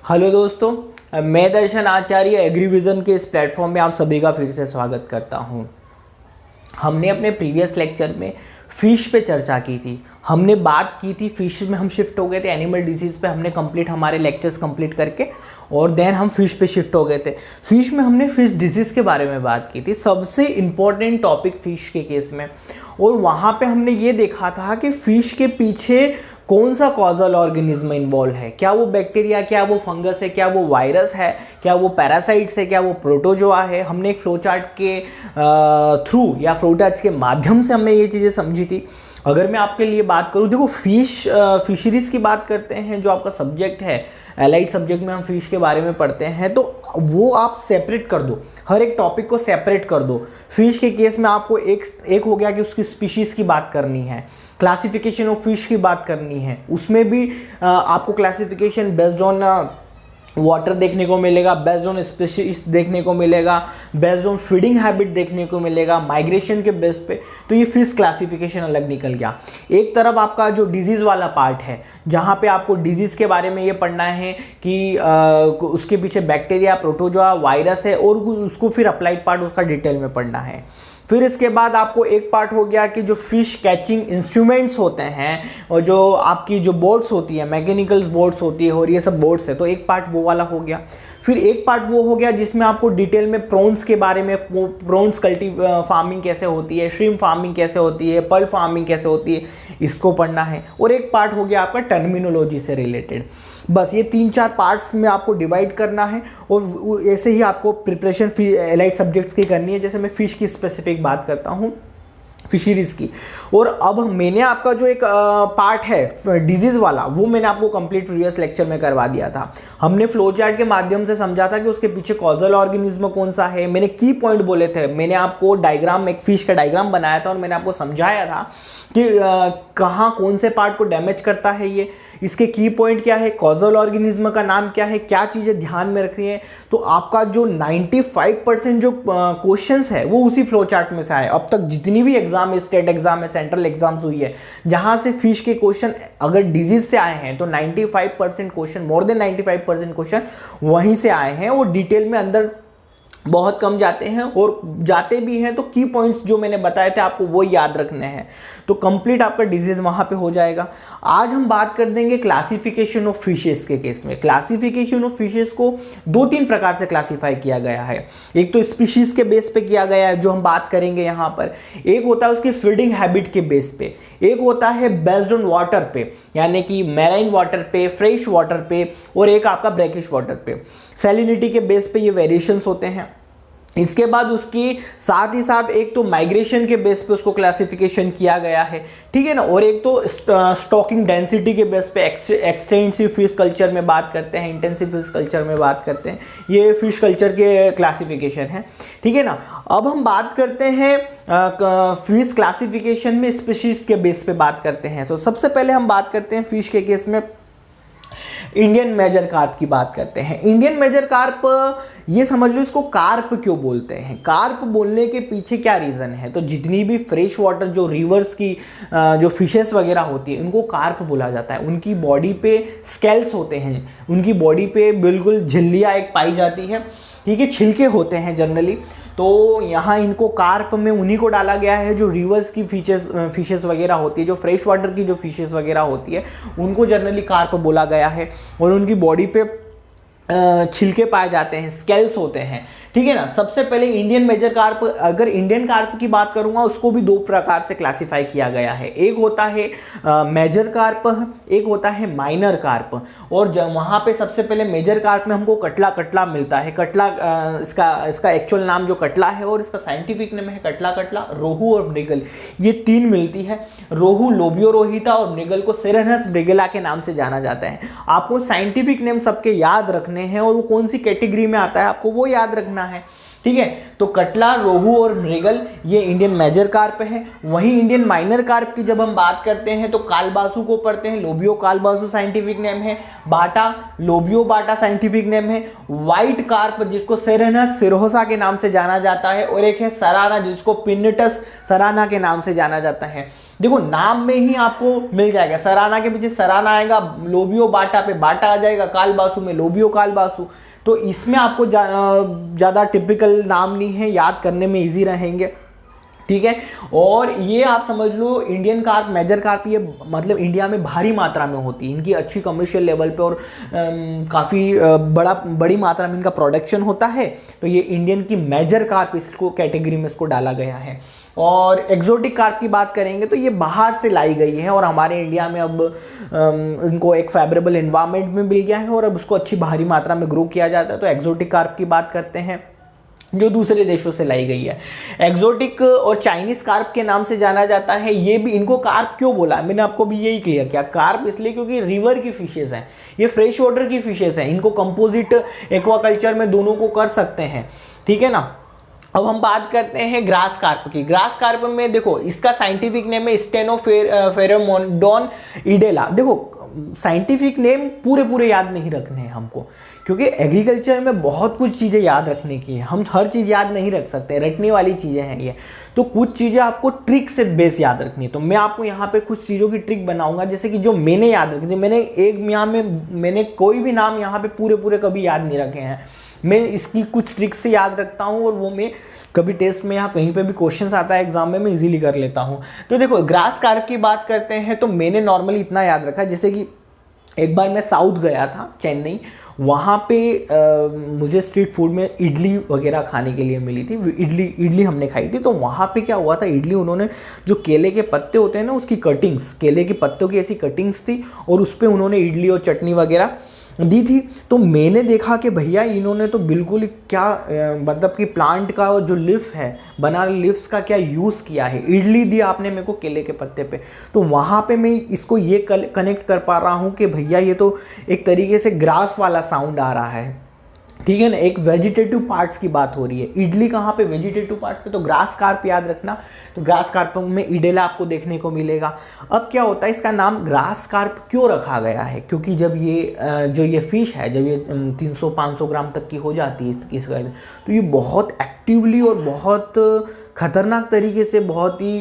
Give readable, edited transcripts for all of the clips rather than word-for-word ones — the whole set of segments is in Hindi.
हेलो दोस्तों, मैं दर्शन आचार्य एग्रीविजन के इस प्लेटफॉर्म में आप सभी का फिर से स्वागत करता हूं। हमने अपने प्रीवियस लेक्चर में फ़िश पे चर्चा की थी। हमने बात की थी फ़िश में हम शिफ्ट हो गए थे एनिमल डिजीज़ पे। हमने हमारे लेक्चर्स कंप्लीट करके और देन हम फ़िश पे शिफ्ट हो गए थे। फ़िश में हमने फ़िश डिजीज़ के बारे में बात की थी, सबसे इम्पॉर्टेंट टॉपिक फ़िश के केस में। और वहाँ पे हमने ये देखा था कि फ़िश के पीछे कौन सा कॉजल ऑर्गेनिज्म इन्वॉल्व है, क्या वो बैक्टीरिया, क्या वो फंगस है, क्या वो वायरस है, क्या वो पैरासाइट्स है, क्या वो प्रोटोजोआ है। हमने एक फ्लोचार्ट के थ्रू या फ्लोचार्ट्स के माध्यम से हमने ये चीज़ें समझी थी। अगर मैं आपके लिए बात करूँ, देखो फिशरीज़ की बात करते हैं, जो आपका सब्जेक्ट है एलाइड सब्जेक्ट में हम फिश के बारे में पढ़ते हैं, तो वो आप सेपरेट कर दो, हर एक टॉपिक को सेपरेट कर दो। फिश के केस में आपको एक हो गया कि उसकी स्पीशीज़ की बात करनी है, क्लासिफिकेशन ऑफ फिश की बात करनी है, उसमें भी आपको क्लासिफिकेशन बेस्ड ऑन वाटर देखने को मिलेगा, बेस्ड ऑन स्पीशीज देखने को मिलेगा, बेस्ड ऑन फीडिंग हैबिट देखने को मिलेगा, माइग्रेशन के बेस पे। तो ये फिश क्लासिफिकेशन अलग निकल गया। एक तरफ आपका जो डिजीज़ वाला पार्ट है, जहाँ पे आपको डिजीज़ के बारे में ये पढ़ना है कि उसके पीछे बैक्टीरिया, प्रोटोजोआ, वायरस है, और उसको फिर अप्लाइड पार्ट उसका डिटेल में पढ़ना है। फिर इसके बाद आपको एक पार्ट हो गया कि जो फिश कैचिंग इंस्ट्रूमेंट्स होते हैं और जो आपकी जो बोट्स होती है, मैकेनिकल बोट्स होती है और ये सब बोट्स है, तो एक पार्ट वो वाला हो गया। फिर एक पार्ट वो हो गया जिसमें आपको डिटेल में प्रॉन्स के बारे में, प्रॉन्स फार्मिंग कैसे होती है, श्रिम्प फार्मिंग कैसे होती है, पर्ल फार्मिंग कैसे होती है, इसको पढ़ना है। और एक पार्ट हो गया आपका टर्मिनोलॉजी से रिलेटेड। बस ये 3-4 पार्ट्स में आपको डिवाइड करना है और ऐसे ही आपको प्रिपरेशन एलाइड सब्जेक्ट्स की करनी है। जैसे मैं फ़िश की स्पेसिफिक बात करता हूँ, फिशरीज़ की। और अब मैंने आपका जो एक पार्ट है डिजीज़ वाला, वो मैंने आपको कंप्लीट प्रीवियस लेक्चर में करवा दिया था। हमने फ्लो चार्ट के माध्यम से समझा था कि उसके पीछे कॉजल ऑर्गेनिज्म कौन सा है। मैंने की पॉइंट बोले थे, मैंने आपको डायग्राम, एक फिश का डायग्राम बनाया था और मैंने आपको समझाया था कि कहाँ कौन से पार्ट को डैमेज करता है ये, इसके की पॉइंट क्या है, कॉजल ऑर्गेनिज्म का नाम क्या है, क्या चीज़ें ध्यान में रखनी है। तो आपका जो 95% जो क्वेश्चंस है वो उसी फ्लो चार्ट में से आए। अब तक जितनी भी एग्जाम है, स्टेट एग्जाम है, सेंट्रल एग्जाम्स हुई है, जहाँ से फिश के क्वेश्चन अगर डिजीज से आए हैं, तो 95% क्वेश्चन, मोर देन 95% क्वेश्चन वहीं से आए हैं। वो डिटेल में अंदर बहुत कम जाते हैं, और जाते भी हैं तो की पॉइंट्स जो मैंने बताए थे आपको वो याद रखने हैं। तो कंप्लीट आपका डिजीज वहाँ पे हो जाएगा। आज हम बात कर देंगे क्लासिफिकेशन ऑफ फिशेस के केस में। क्लासिफिकेशन ऑफ फिशेस को 2-3 प्रकार से क्लासीफाई किया गया है। एक तो स्पीशीज के बेस पे किया गया है, जो हम बात करेंगे यहाँ पर। एक होता है उसकी फीडिंग हैबिट के बेस पे, एक होता है बेस्ड ऑन वाटर पे, यानी कि मैराइन वाटर पे, फ्रेश वाटर पे, और एक आपका ब्रैकिश वाटर पे। सैलिनिटी के बेस पे ये वेरिएशंस होते हैं। इसके बाद उसकी साथ ही साथ एक तो माइग्रेशन के बेस पे उसको क्लासिफिकेशन किया गया है, ठीक है ना। और एक तो स्टॉकिंग डेंसिटी के बेस पे एक्सटेंसिव फिश कल्चर में बात करते हैं, इंटेंसिव फिश कल्चर में बात करते हैं। ये फिश कल्चर के क्लासिफिकेशन है, ठीक है ना। अब हम बात करते हैं फिश क्लासिफिकेशन में स्पीशीज के बेस पे बात करते हैं। तो सबसे पहले हम बात करते हैं फिश के केस में इंडियन मेजर कार्प की बात करते हैं। इंडियन मेजर कार्प, ये समझ लो इसको कार्प क्यों बोलते हैं। कार्प बोलने के पीछे क्या रीज़न है, तो जितनी भी फ्रेश वाटर जो रिवर्स की जो फिशेस वगैरह होती है, उनको कार्प बोला जाता है। उनकी बॉडी पे स्केल्स होते हैं, उनकी बॉडी पे बिल्कुल झिल्लियाँ एक पाई जाती है, ठीक है, छिलके होते हैं जनरली। तो यहाँ इनको कार्प में उन्हीं को डाला गया है जो रिवर्स की फिशेस वगैरह होती है, जो फ्रेश वाटर की जो फिशेस वगैरह होती है, उनको जनरली कार्प बोला गया है। और उनकी बॉडी पे छिलके पाए जाते हैं, स्केल्स होते हैं, ठीक है ना। सबसे पहले इंडियन मेजर कार्प, अगर इंडियन कार्प की बात करूंगा, उसको भी 2 प्रकार से क्लासिफाई किया गया है। एक होता है मेजर कार्प, एक होता है माइनर कार्प। और वहाँ पे सबसे पहले मेजर कार्प में हमको कटला मिलता है। कटला इसका एक्चुअल नाम जो कटला है, और इसका साइंटिफिक नेम है कटला, रोहू और मृगल, ये 3 मिलती है। रोहू लोबियोरोहिता और मृगल को सेरेनस ब्रिगेला के नाम से जाना जाता है। आपको साइंटिफिक नेम सबके याद रखने हैं, और वो कौन सी कैटेगरी में आता है आपको वो याद रखना है, ठीक है। तो कटला, रोहू और मृगल ये इंडियन मेजर कार्प है। वहीं इंडियन माइनर कार्प की जब हम बात करते हैं तो कालबासु को पढ़ते हैं, लोबियो कालबासु साइंटिफिक नेम है। बाटा, लोबियो बाटा साइंटिफिक नेम है। व्हाइट कार्प जिसको सेरेनस सिरोसा के नाम से जाना जाता है, और एक है सराना जिसको पिन्नटस सराना के नाम से जाना जाता है। देखो नाम में ही आपको मिल जाएगा, सराना के पीछे सराना आएगा, लोबियो बाटा पे बाटा आ जाएगा, कालबासु में लोबियो कालबासु। तो इसमें आपको ज़्यादा टिपिकल नाम नहीं है, याद करने में इजी रहेंगे, ठीक है। और ये आप समझ लो इंडियन कार्प, मेजर कार्प, ये मतलब इंडिया में भारी मात्रा में होती है, इनकी अच्छी कमर्शियल लेवल पे और काफ़ी बड़ी मात्रा में इनका प्रोडक्शन होता है। तो ये इंडियन की मेजर कार्प इसको कैटेगरी में इसको डाला गया है। और एक्जोटिक कार्प की बात करेंगे तो ये बाहर से लाई गई है और हमारे इंडिया में अब इनको एक फेवरेबल एनवायरनमेंट में मिल गया है और अब उसको अच्छी भारी मात्रा में ग्रो किया जाता है। तो एक्जोटिक कार्प की बात करते हैं जो दूसरे देशों से लाई गई है। एक्जोटिक और चाइनीज कार्प के नाम से जाना जाता है। ये भी, इनको कार्प क्यों बोला मैंने आपको भी यही क्लियर किया, कार्प इसलिए क्योंकि रिवर की फिशेज हैं, ये फ्रेश वाटर की फिशेज हैं, इनको कंपोजिट एक्वाकल्चर में दोनों को कर सकते हैं, ठीक है ना। अब हम बात करते हैं ग्रास कार्प की। ग्रास कार्प में देखो इसका साइंटिफिक नेम है स्टेनोफेरेमोडोन इडेला। देखो साइंटिफिक नेम पूरे याद नहीं रखने हैं हमको, क्योंकि एग्रीकल्चर में बहुत कुछ चीज़ें याद रखने की है, हम हर चीज़ याद नहीं रख सकते, रटने वाली चीज़ें हैं ये। तो कुछ चीज़ें आपको ट्रिक से बेस याद रखनी है। तो मैं आपको यहाँ पे कुछ चीज़ों की ट्रिक बनाऊंगा, जैसे कि जो मैंने याद रखी थी। मैंने कोई भी नाम यहाँ पे पूरे कभी याद नहीं रखे हैं, मैं इसकी कुछ ट्रिक्स से याद रखता हूँ और वो मैं कभी टेस्ट में या कहीं पे भी क्वेश्चंस आता है एग्जाम में, मैं इजीली कर लेता हूँ। तो देखो ग्रास कार्प की बात करते हैं तो मैंने नॉर्मली इतना याद रखा, जैसे कि एक बार मैं साउथ गया था, चेन्नई, वहाँ पे मुझे स्ट्रीट फूड में इडली वगैरह खाने के लिए मिली थी। इडली हमने खाई थी। तो वहाँ पे क्या हुआ था, इडली उन्होंने जो केले के पत्ते होते हैं ना, उसकी कटिंग्स, केले के पत्तों की ऐसी कटिंग्स थी और उस पर उन्होंने इडली और चटनी वगैरह दी थी। तो मैंने देखा कि भैया इन्होंने तो बिल्कुल क्या मतलब कि प्लांट का जो लीफ है, बनाना लीव्स का क्या यूज़ किया है, इडली दी आपने मेरे को केले के पत्ते पे। तो वहाँ पे मैं इसको ये कनेक्ट कर पा रहा हूँ कि भैया ये तो एक तरीके से ग्रास वाला साउंड आ रहा है, ठीक है ना। एक वेजिटेटिव पार्ट्स की बात हो रही है, इडली कहाँ पे, वेजिटेटिव पार्ट्स पे। तो ग्रास कार्प याद रखना। तो ग्रास कार्प में इडेला आपको देखने को मिलेगा। अब क्या होता है, इसका नाम ग्रास कार्प क्यों रखा गया है, क्योंकि जब ये जो ये फिश है, जब ये 300-500 ग्राम तक की हो जाती है इस तो ये बहुत एक्टिवली और बहुत खतरनाक तरीके से बहुत ही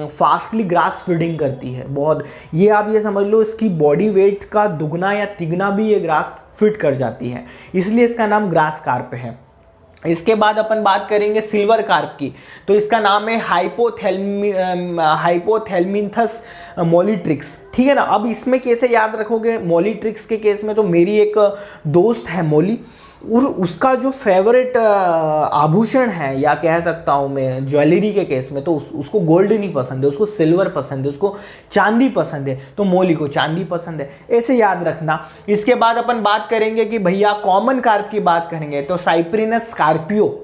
फास्टली ग्रास फीडिंग करती है। बहुत, ये आप ये समझ लो इसकी बॉडी वेट का दुगना या तिगना भी ये ग्रास फीड कर जाती है, इसलिए इसका नाम ग्रास कार्प है। इसके बाद अपन बात करेंगे सिल्वर कार्प की। तो इसका नाम है हाइपोथैलमिन्थस मोलिट्रिक्स, ठीक है ना। अब इसमें कैसे याद रखोगे, मोलिट्रिक्स के केस में तो मेरी एक दोस्त है मोली, और उसका जो फेवरेट आभूषण है या कह सकता हूँ मैं ज्वेलरी के केस में, तो उसको गोल्ड नहीं पसंद है, उसको सिल्वर पसंद है, उसको चांदी पसंद है। तो मोली को चांदी पसंद है, ऐसे याद रखना। इसके बाद अपन बात करेंगे कि भैया कॉमन कार्प की बात करेंगे तो साइप्रिनस स्कॉर्पियो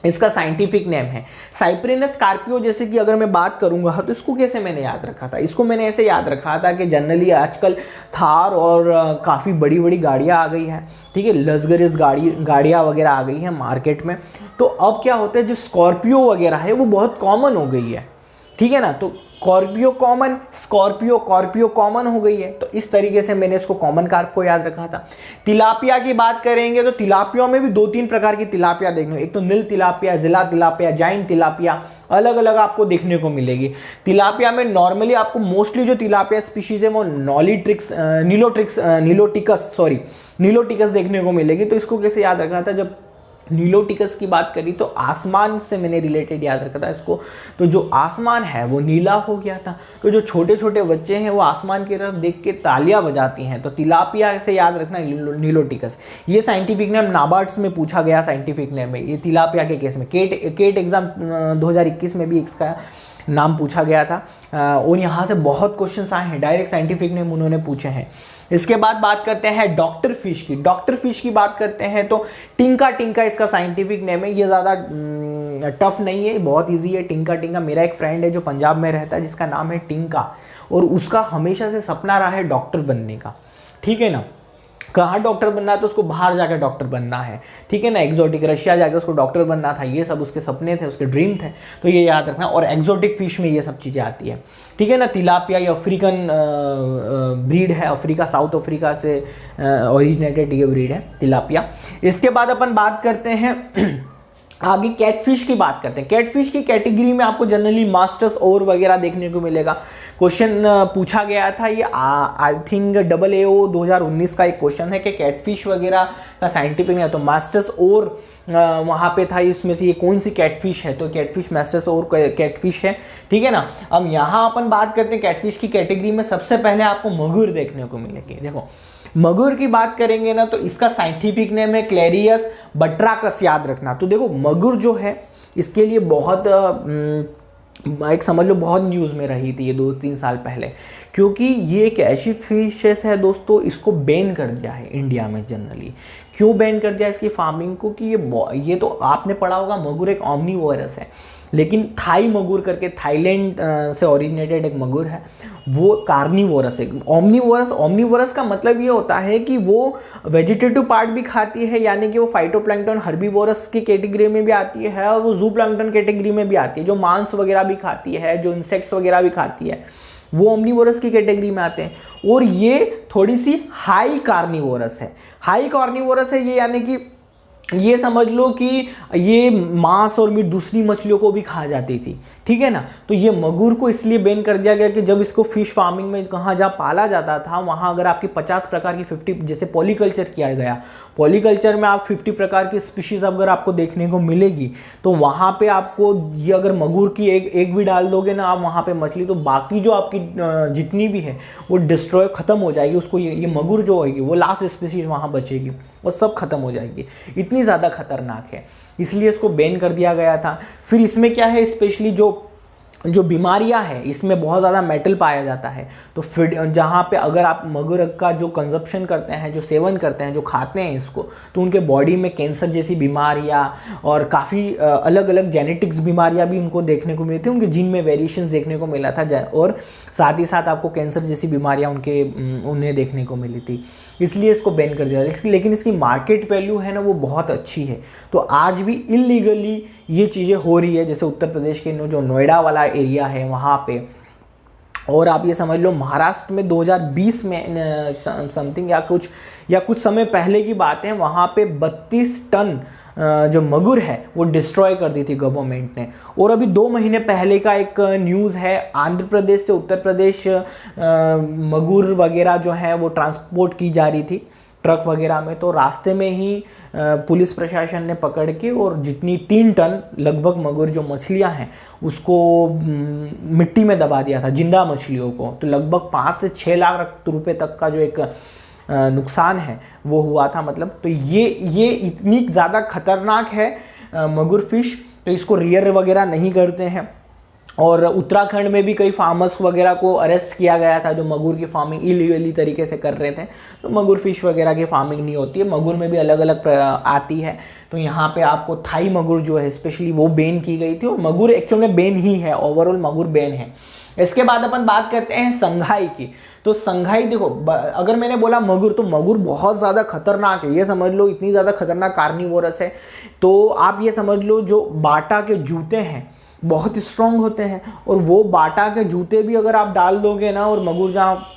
इसका साइंटिफिक नेम है। साइप्रिनस स्कॉर्पियो, जैसे कि अगर मैं बात करूंगा तो इसको कैसे मैंने याद रखा था, इसको मैंने ऐसे याद रखा था कि जनरली आजकल थार और काफ़ी बड़ी बड़ी गाड़ियाँ आ गई हैं, ठीक है, लग्जरियस गाड़ियाँ वगैरह आ गई हैं मार्केट में। तो अब क्या होता है, जो स्कॉर्पियो वगैरह है वो बहुत कॉमन हो गई है, ठीक है ना। तो स्कॉर्पियो कॉमन हो गई है। तो इस तरीके से मैंने इसको कॉमन कार्प को याद रखा था। तिलापिया की बात करेंगे तो तिलापिया में भी 2-3 प्रकार की तिलापिया देखने, एक तो नील तिलापिया, जिला तिलापिया, जाइंट तिलापिया, अलग अलग आपको देखने को मिलेगी। तिलापिया में नॉर्मली आपको मोस्टली जो तिलापिया स्पीशीज है वो नीलोटिकस देखने को मिलेगी। तो इसको कैसे याद रखा था, जब नीलोटिकस की बात करी तो आसमान से मैंने रिलेटेड याद रखा था इसको। तो जो आसमान है वो नीला हो गया था, तो जो छोटे छोटे बच्चे हैं वो आसमान की तरफ देख के तालियां बजाती हैं। तो तिलापिया से याद रखना नीलोटिकस। ये साइंटिफिक नेम नाबार्ड्स में पूछा गया साइंटिफिक नेम है ये तिलापिया के केस में। केट एग्जाम 2021 में भी इसका नाम पूछा गया था और यहाँ से बहुत क्वेश्चंस आए हैं, डायरेक्ट साइंटिफिक नेम उन्होंने पूछे हैं। इसके बाद बात करते हैं डॉक्टर फिश की। डॉक्टर फिश की बात करते हैं तो टिंका इसका साइंटिफिक नेम है। ये ज़्यादा टफ नहीं है, बहुत इजी है। टिंका मेरा एक फ्रेंड है जो पंजाब में रहता है जिसका नाम है टिंका, और उसका हमेशा से सपना रहा है डॉक्टर बनने का, ठीक है ना। कहाँ डॉक्टर बनना है, तो उसको बाहर जाकर डॉक्टर बनना है, ठीक है ना। एक्जोटिक रशिया जाकर उसको डॉक्टर बनना था, ये सब उसके सपने थे, उसके ड्रीम थे। तो ये याद रखना। और एक्जोटिक फिश में ये सब चीज़ें आती है, ठीक है ना। तिलापिया ये अफ्रीकन ब्रीड है, अफ्रीका, साउथ अफ्रीका से ओरिजिनेटेड ये ब्रीड है तिलापिया। इसके बाद अपन बात करते हैं आगे कैटफिश की बात करते हैं। कैटफिश की कैटेगरी में आपको जनरली मास्टर्स और वगैरह देखने को मिलेगा। क्वेश्चन पूछा गया था, ये आई थिंक AAO 2019 का एक क्वेश्चन है कि कैटफिश वगैरह का साइंटिफिक नहीं है, तो मास्टर्स और वहाँ पे था, इसमें से ये कौन सी कैटफिश है, तो कैटफिश मास्टर्स और कैटफिश है, ठीक है ना। अब यहाँ अपन बात करते हैं कैटफिश की कैटेगरी में, सबसे पहले आपको मगुर देखने को मिलेगी। देखो मगुर की बात करेंगे ना, तो इसका साइंटिफिक नेम है क्लेरियस बट्राकस, याद रखना। तो देखो मगुर जो है इसके लिए बहुत एक समझ लो बहुत न्यूज़ में रही थी ये 2-3 साल पहले, क्योंकि ये एक ऐसी फिशेस है दोस्तों, इसको बैन कर दिया है इंडिया में जनरली। क्यों बैन कर दिया इसकी फार्मिंग को, कि ये तो आपने पढ़ा होगा मगुर एक ओमनीवोरस है, लेकिन थाई मगुर करके थाईलैंड से ओरिजिनेटेड एक मगुर है, वो कार्निवोरस है। ओमनीवोरस का मतलब ये होता है कि वो वेजिटेटिव पार्ट भी खाती है, यानी कि वो फाइटोप्लैंक्टन हर्बीवोरस की कैटेगरी में भी आती है और वो जूप्लैंक्टन कैटेगरी में भी आती है, जो मांस वगैरह भी खाती है, जो इंसेक्ट्स वगैरह भी खाती है, वो ओमनीवोरस की कैटेगरी में आते हैं। और ये थोड़ी सी हाई कार्निवोरस है ये, यानी कि ये समझ लो कि ये मांस और मीट दूसरी मछलियों को भी खा जाती थी, ठीक है ना। तो ये मगुर को इसलिए बैन कर दिया गया कि जब इसको फिश फार्मिंग में कहाँ जहाँ पाला जाता था, वहाँ अगर आपकी 50 प्रकार की 50, जैसे पॉलीकल्चर किया गया, पॉलीकल्चर में आप 50 प्रकार की स्पीशीज अगर आपको देखने को मिलेगी, तो वहाँ पे आपको ये अगर मगुर की एक भी डाल दोगे ना आप वहाँ पे मछली, तो बाकी जो आपकी जितनी भी है वो डिस्ट्रॉय खत्म हो जाएगी। उसको ये मगुर जो होगी वो लास्ट स्पीशीज वहाँ बचेगी, वो सब खत्म हो जाएगी। इतनी ज़्यादा खतरनाक है, इसलिए इसको बैन कर दिया गया था। फिर इसमें क्या है, स्पेशली जो बीमारियां हैं, इसमें बहुत ज़्यादा मेटल पाया जाता है। तो फिर जहाँ पे अगर आप मगुर का जो कंजप्शन करते हैं, जो सेवन करते हैं, जो खाते हैं इसको, तो उनके बॉडी में कैंसर जैसी बीमारियां और काफ़ी अलग अलग जेनेटिक्स बीमारियां भी उनको देखने को मिली थी, उनके जीन में वेरिएशंस देखने को मिला था, और साथ ही साथ आपको कैंसर जैसी बीमारियां उन्हें देखने को मिली थी, इसलिए इसको बैन कर दिया। लेकिन इसकी मार्केट वैल्यू है ना वो बहुत अच्छी है। तो आज भी इलीगली ये चीज़ें हो रही है, जैसे उत्तर प्रदेश के जो नोएडा वाला एरिया है वहाँ पे, और आप ये समझ लो महाराष्ट्र में 2020 में समथिंग या कुछ समय पहले की बात है, वहाँ पे 32 टन जो मगुर है वो डिस्ट्रॉय कर दी थी गवर्नमेंट ने। और अभी 2 महीने पहले का एक न्यूज़ है, आंध्र प्रदेश से उत्तर प्रदेश मगुर वगैरह जो है वो ट्रांसपोर्ट की जा रही थी ट्रक वगैरह में, तो रास्ते में ही पुलिस प्रशासन ने पकड़ के और जितनी 3 टन लगभग मगुर जो मछलियां हैं उसको मिट्टी में दबा दिया था, जिंदा मछलियों को। तो लगभग 5 से 6 लाख रुपए तक का जो एक नुकसान है वो हुआ था। मतलब तो ये इतनी ज़्यादा खतरनाक है मगुर फिश, तो इसको रियर वगैरह नहीं करते हैं। और उत्तराखंड में भी कई फार्मर्स वगैरह को अरेस्ट किया गया था जो मगुर की फार्मिंग इलीगली तरीके से कर रहे थे। तो मगुर फिश वगैरह की फार्मिंग नहीं होती है, मगुर में भी अलग अलग आती है। तो यहाँ पे आपको थाई मगुर जो है स्पेशली वो बैन की गई थी, और मगुर एक्चुअल में बैन ही है, ओवरऑल मगुर बैन है। इसके बाद अपन बात करते हैं संघाई की। तो संघाई देखो, अगर मैंने बोला मगुर, तो मगुर बहुत ज़्यादा खतरनाक है, ये समझ लो इतनी ज़्यादा खतरनाक कार्निवोरस है। तो आप ये समझ लो जो बाटा के जूते हैं बहुत स्ट्रॉन्ग होते हैं, और वो बाटा के जूते भी अगर आप डाल दोगे ना, और मगुर जहाँ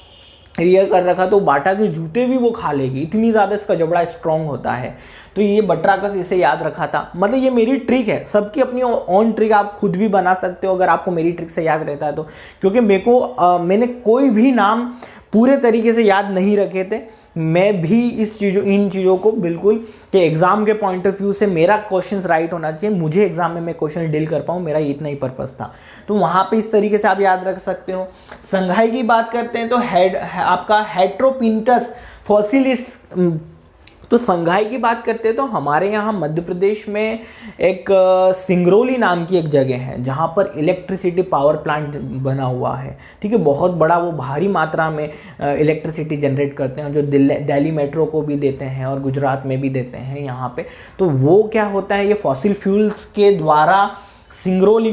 रियर कर रखा तो बाटा के जूते भी वो खा लेगी, इतनी ज़्यादा इसका जबड़ा स्ट्रॉन्ग होता है। तो ये बट्राकस इसे याद रखा था। मतलब ये मेरी ट्रिक है, सबकी अपनी ऑन ट्रिक आप खुद भी बना सकते हो अगर आपको मेरी ट्रिक से याद रहता है तो। क्योंकि मैंने कोई भी नाम पूरे तरीके से याद नहीं रखे थे, मैं भी इन चीज़ों को बिल्कुल कि एग्ज़ाम के पॉइंट ऑफ व्यू से मेरा क्वेश्चंस राइट होना चाहिए, मुझे एग्जाम में मैं क्वेश्चन डील कर पाऊँ, मेरा इतना ही पर्पस था। तो वहाँ पे इस तरीके से आप याद रख सकते हो। संघाई की बात करते हैं तो आपका हेट्रोपिंटस फॉसिलिस। तो संघाई की बात करते हैं तो हमारे यहाँ मध्य प्रदेश में एक सिंगरौली नाम की एक जगह है जहाँ पर इलेक्ट्रिसिटी पावर प्लांट बना हुआ है, ठीक है। बहुत बड़ा, वो भारी मात्रा में इलेक्ट्रिसिटी जनरेट करते हैं, जो दिल्ली मेट्रो को भी देते हैं और गुजरात में भी देते हैं यहाँ पे। तो वो क्या होता है, ये फॉसिल फ्यूल्स के द्वारा सिंगरौली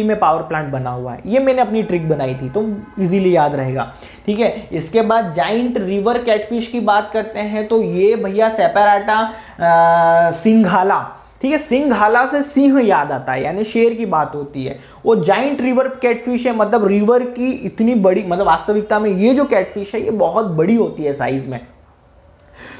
में पावर प्लांट बना हुआ है। ये मैंने अपनी ट्रिक बनाई थी तो इजीली याद रहेगा, ठीक है। इसके बाद जाइंट रिवर कैटफिश की बात करते हैं तो ये भैया सेपराटा सिंघाला, ठीक है। सिंघाला से सिंह याद आता है, यानी शेर की बात होती है। वो जाइंट रिवर कैटफिश है, मतलब रिवर की इतनी बड़ी, मतलब वास्तविकता में ये जो कैटफिश है ये बहुत बड़ी होती है साइज में।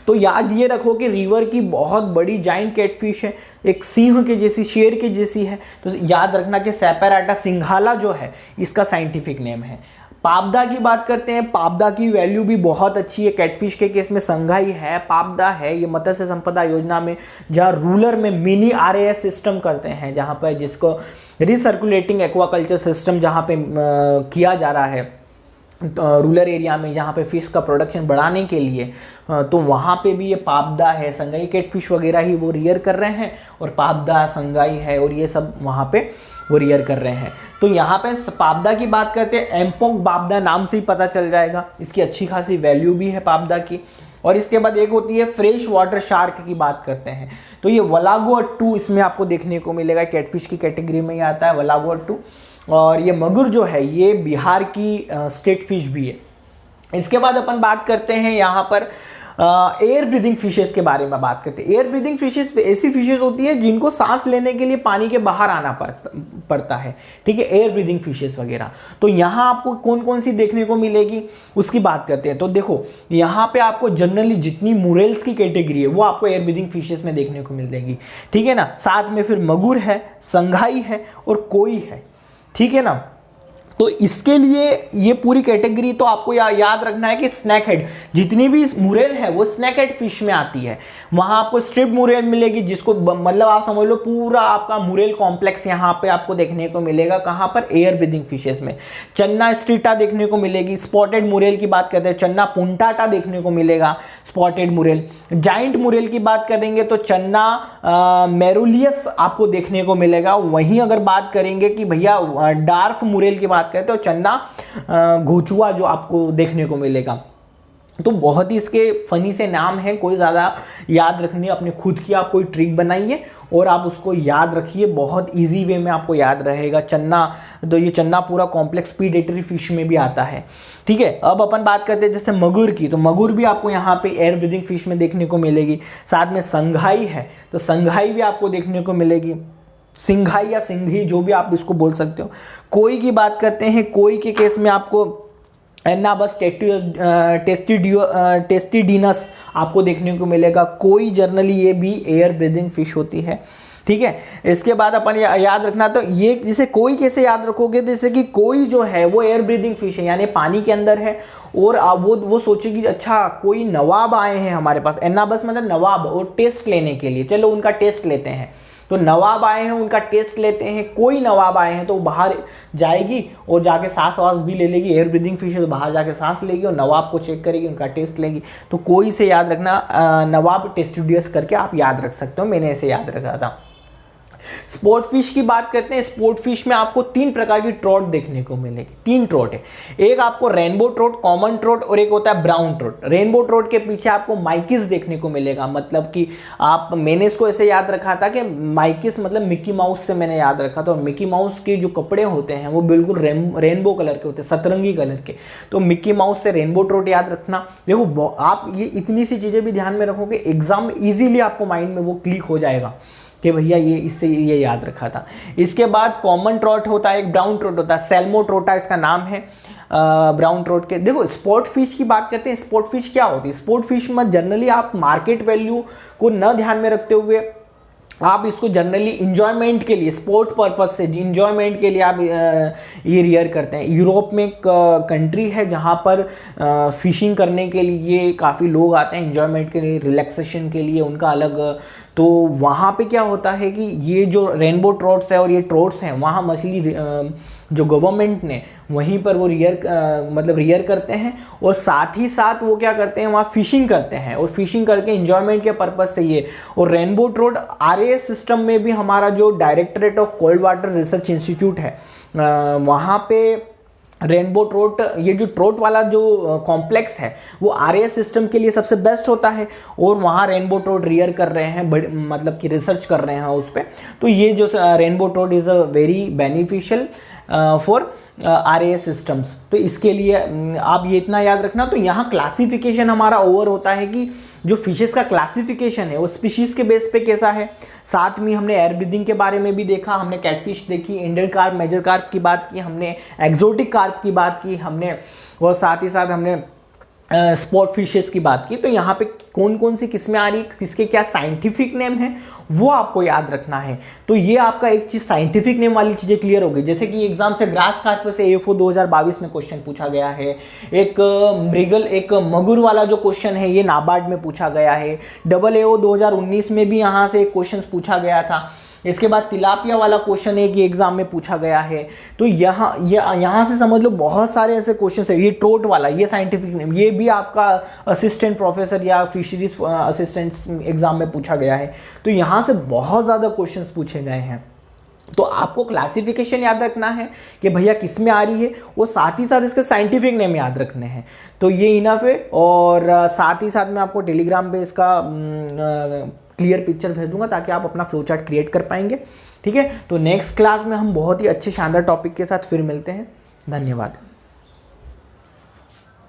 तो याद ये रखो कि रिवर की बहुत बड़ी जाइंट कैटफिश है, एक सिंह के जैसी, शेर के जैसी है। तो याद रखना कि सेपेराटा सिंघाला जो है इसका साइंटिफिक नेम है। पाबदा की बात करते हैं, पाबदा की वैल्यू भी बहुत अच्छी है। कैटफिश के केस में संघाई है, पाबदा है। ये मत्स्य संपदा योजना में जहाँ रूरल में मिनी RAS सिस्टम करते हैं, जहाँ पर जिसको रिसर्कुलेटिंग एक्वाकल्चर सिस्टम जहाँ पे किया जा रहा है रूरल एरिया में, जहाँ पे फिश का प्रोडक्शन बढ़ाने के लिए, तो वहाँ पे भी ये पाबदा है, संगाई कैटफिश वगैरह ही वो रियर कर रहे हैं, और पाबदा, संगाई है और ये सब वहाँ पे वो रियर कर रहे हैं। तो यहाँ पे पाबदा की बात करते हैं, एम्पोक पाबदा नाम से ही पता चल जाएगा, इसकी अच्छी खासी वैल्यू भी है पाबदा की। और इसके बाद एक होती है फ्रेश वाटर शार्क की बात करते हैं, तो ये वलागोअट्टू इसमें आपको देखने को मिलेगा, कैटफिश की कैटेगरी में ही आता है वलागोअट्टू। और ये मगुर जो है ये बिहार की स्टेट फिश भी है। इसके बाद अपन बात करते हैं यहाँ पर एयर ब्रीदिंग फिशेस के बारे में बात करते हैं। एयर ब्रीदिंग फिशेस ऐसी फिशेस होती है जिनको सांस लेने के लिए पानी के बाहर आना पड़ता है, ठीक है, एयर ब्रीदिंग फिशेस वगैरह। तो यहाँ आपको कौन कौन सी देखने को मिलेगी उसकी बात करते हैं। तो देखो यहाँ पे आपको जनरली जितनी मुरेल्स की कैटेगरी है वो आपको एयर ब्रीदिंग फिशेस में देखने को मिलेगी, ठीक है ना। साथ में फिर मगुर है, संघाई है और कोई है, ठीक है ना। तो इसके लिए ये पूरी कैटेगरी तो आपको याद रखना है कि स्नैक हेड, जितनी भी मुरेल है वो स्नैक हेड फिश में आती है। वहाँ आपको स्ट्रिप मुरेल मिलेगी, जिसको मतलब आप समझ लो पूरा आपका मुरेल कॉम्प्लेक्स यहाँ पे आपको देखने को मिलेगा। कहाँ पर? एयर ब्रीदिंग फिशेस में। चन्ना स्ट्रीटा देखने को मिलेगी। स्पॉटेड मुरेल की बात करते हैं, चन्ना पुंटाटा देखने को मिलेगा, स्पॉटेड मुरेल। जाइंट मुरेल की बात करेंगे तो चन्ना मेरुलियस आपको देखने को मिलेगा। वहीं अगर बात करेंगे कि भैया डार्फ मुरेल की बात करते हो, चन्ना घोचुआ जो आपको देखने को मिलेगा। तो बहुत ही इसके फनी से नाम है, कोई ज़्यादा याद रखनी, अपने खुद की आप कोई ट्रिक बनाइए और आप उसको याद रखिए, बहुत इजी वे में आपको याद रहेगा। चन्ना, तो ये चन्ना पूरा कॉम्प्लेक्स प्रीडेटरी फिश में भी आता है, ठीक है। अब अपन बात करते हैं जैसे मगुर की, तो मगुर भी आपको यहाँ पे एयर ब्रीदिंग फिश में देखने को मिलेगी। साथ में संघाई है, तो संघाई भी आपको देखने को मिलेगी, सिंघाई या सिंघी जो भी आप इसको बोल सकते हो। कोई की बात करते हैं, कोई के केस में आपको एनाबस टेस्टिडिनस आपको देखने को मिलेगा। कोई जर्नली ये भी एयर ब्रीदिंग फिश होती है, ठीक है। इसके बाद अपन याद रखना, तो ये जैसे कोई कैसे याद रखोगे, जैसे कि कोई जो है वो एयर ब्रीदिंग फिश है, यानी पानी के अंदर है, और वो सोचेगी अच्छा कोई नवाब आए हैं हमारे पास। एनाबस मतलब नवाब, और टेस्ट लेने के लिए, चलो उनका टेस्ट लेते हैं। तो नवाब आए हैं, उनका टेस्ट लेते हैं। कोई नवाब आए हैं तो बाहर जाएगी और जाके सांस वास भी ले लेगी। एयर ब्रीदिंग फिश है तो बाहर जाके सांस लेगी और नवाब को चेक करेगी, उनका टेस्ट लेगी। तो कोई से याद रखना, नवाब टेस्टिडियस करके आप याद रख सकते हो, मैंने ऐसे याद रखा था। स्पोर्ट फिश की बात करते हैं। स्पोर्ट फिश में आपको 3 प्रकार की ट्रोट देखने को मिलेगी। 3 ट्रोट है, एक आपको रेनबो ट्रोट, कॉमन ट्रोट और एक होता है ब्राउन ट्रोट। रेनबो ट्रोट के पीछे आपको माइकिस देखने को मिलेगा, मतलब कि मैंने इसको ऐसे याद रखा था कि माइकिस मतलब मिकी माउस से मैंने याद रखा था, और मिकी माउस के जो कपड़े होते हैं वो बिल्कुल रेनबो कलर के होते हैं, सतरंगी कलर के। तो मिकी माउस से रेनबो ट्रोट याद रखना। देखो आप ये इतनी सी चीज़ें भी ध्यान में रखोगे, एग्जाम में ईजिली आपको माइंड में वो क्लिक हो जाएगा कि भैया ये इससे ये याद रखा था। इसके बाद कॉमन ट्रोट होता है, एक ब्राउन ट्रोट होता है, सेल्मोट्रोटा इसका नाम है ब्राउन ट्रोट के। देखो स्पोर्ट फिश की बात करते हैं। स्पोर्ट फिश क्या होती है? स्पोर्ट फिश में जनरली आप मार्केट वैल्यू को न ध्यान में रखते हुए आप इसको जनरली इंजॉयमेंट के लिए, स्पोर्ट पर्पस से इंजॉयमेंट के लिए आप ये रियर करते हैं। यूरोप में एक कंट्री है जहाँ पर फिशिंग करने के लिए काफ़ी लोग आते हैं, इंजॉयमेंट के लिए, रिलैक्सेशन के लिए, उनका अलग। तो वहाँ पे क्या होता है कि ये जो रेनबो ट्रोट्स है और ये ट्रोट्स हैं, वहाँ मछली जो गवर्नमेंट ने वहीं पर वो रियर करते हैं, और साथ ही साथ वो क्या करते हैं, वहाँ फिशिंग करते हैं, और फिशिंग करके इंजॉयमेंट के पर्पज़ से ये। और रेनबो ट्रोट RAS सिस्टम में भी हमारा जो directorate of cold water research institute है, वहाँ पे रेनबो ट्रोट, ये जो ट्रोट वाला जो कॉम्प्लेक्स है वो RAS सिस्टम के लिए सबसे बेस्ट होता है, और वहाँ रेनबो ट्रोट रियर कर रहे हैं, मतलब कि रिसर्च कर रहे हैं उस पर। तो ये जो rainbow trout is a very beneficial for RAS systems. तो इसके लिए आप ये इतना याद रखना। तो यहाँ क्लासिफिकेशन हमारा ओवर होता है कि जो फिशेस का क्लासिफिकेशन है वो स्पीशीज के बेस पे कैसा है। साथ में हमने एयर ब्रीदिंग के बारे में भी देखा, हमने कैटफिश देखी, इंडियन कार्प, मेजर कार्प की बात की, हमने एक्सोटिक कार्प की बात की हमने, और साथ ही साथ हमने स्पॉट फिशेस की बात की, तो यहाँ पे कौन कौन सी किस्में आ रही, किसके क्या साइंटिफिक नेम है वो आपको याद रखना है। तो ये आपका एक चीज साइंटिफिक नेम वाली चीजें क्लियर हो गई। जैसे कि एग्जाम से ग्रास कार्प से एएफओ 2022 में क्वेश्चन पूछा गया है। एक मृगल एक मगुर वाला जो क्वेश्चन है ये नाबार्ड में पूछा गया है। AAO 2019 में भी यहाँ से एक क्वेश्चन पूछा गया था। इसके बाद तिलापिया वाला क्वेश्चन है कि एग्जाम में पूछा गया है। तो यहाँ से समझ लो बहुत सारे ऐसे क्वेश्चन है। ये ट्रोट वाला, ये साइंटिफिक नेम, ये भी आपका असिस्टेंट प्रोफेसर या फिशरीज असिस्टेंट एग्जाम में पूछा गया है। तो यहाँ से बहुत ज़्यादा क्वेश्चन पूछे गए हैं। तो आपको क्लासिफिकेशन याद रखना है कि भैया किस में आ रही है, वो साथ ही साथ इसके साइंटिफिक नेम याद रखने हैं। तो ये इनफ है। और साथ ही साथ मैं आपको टेलीग्राम पे इसका क्लियर पिक्चर भेज दूंगा ताकि आप अपना फ्लो चार्ट क्रिएट कर पाएंगे। ठीक है, तो नेक्स्ट क्लास में हम बहुत ही अच्छे शानदार टॉपिक के साथ फिर मिलते हैं। धन्यवाद।